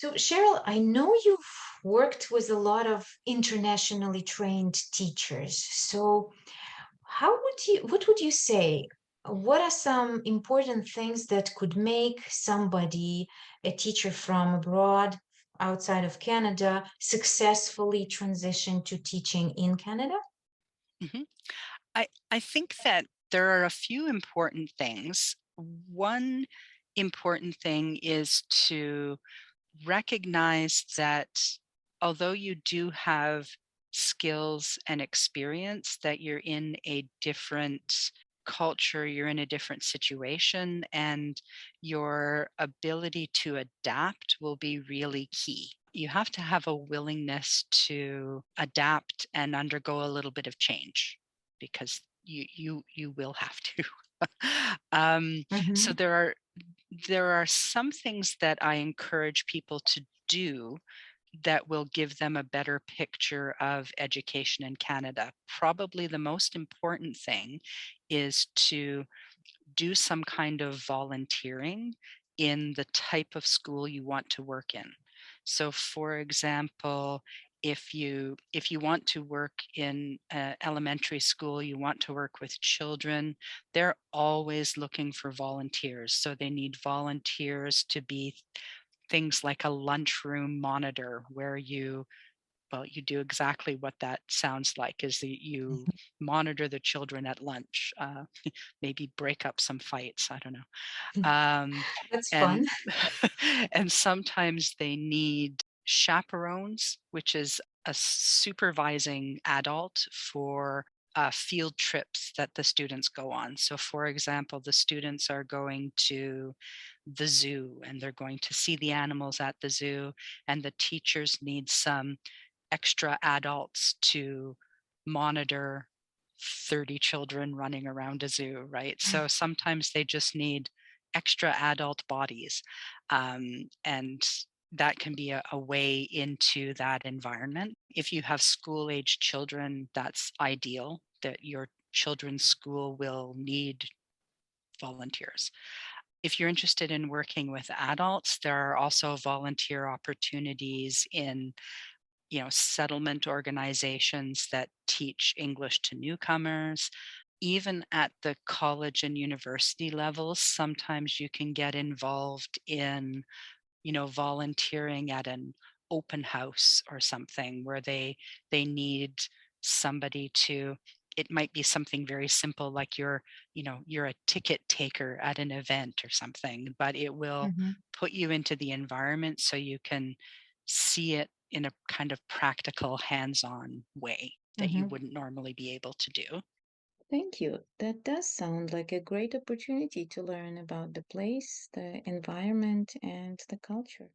So, Cheryl, I know you've worked with a lot of internationally trained teachers. So, what would you say? What are some important things that could make somebody, a teacher from abroad, outside of Canada, successfully transition to teaching in Canada? Mhm. I think that there are a few important things. One important thing is to recognize that although you do have skills and experience, that you're in a different culture, you're in a different situation, and your ability to adapt will be really key. You have to have a willingness to adapt and undergo a little bit of change because you will have to. So Mm-hmm. there are some things that I encourage people to do that will give them a better picture of education in Canada. Probably the most important thing is to do some kind of volunteering in the type of school you want to work in. So for example, if you want to work in elementary school, you want to work with children, they're always looking for volunteers. So they need volunteers to be things like a lunchroom monitor where you do exactly what that sounds like, is that you monitor the children at lunch, maybe break up some fights, I don't know. Um, That's and fun. and sometimes they need chaperones, which is a supervising adult for field trips that the students go on. So, for example, the students are going to the zoo and they're going to see the animals at the zoo, and the teachers need some extra adults to monitor 30 children running around a zoo, right? So sometimes they just need extra adult bodies. And that can be a way into that environment. If you have school age children, that's ideal that your children's school will need volunteers. If you're interested in working with adults, there are also volunteer opportunities in settlement organizations that teach English to newcomers. Even at the college and university levels, sometimes you can get involved in, volunteering at an open house or something where they need somebody to, it might be something very simple like you're a ticket taker at an event or something, but it will Mm-hmm. put you into the environment so you can see it in a kind of practical hands-on way that you Mm-hmm. wouldn't normally be able to do. Thank you. That does sound like a great opportunity to learn about the place, the environment, and the culture.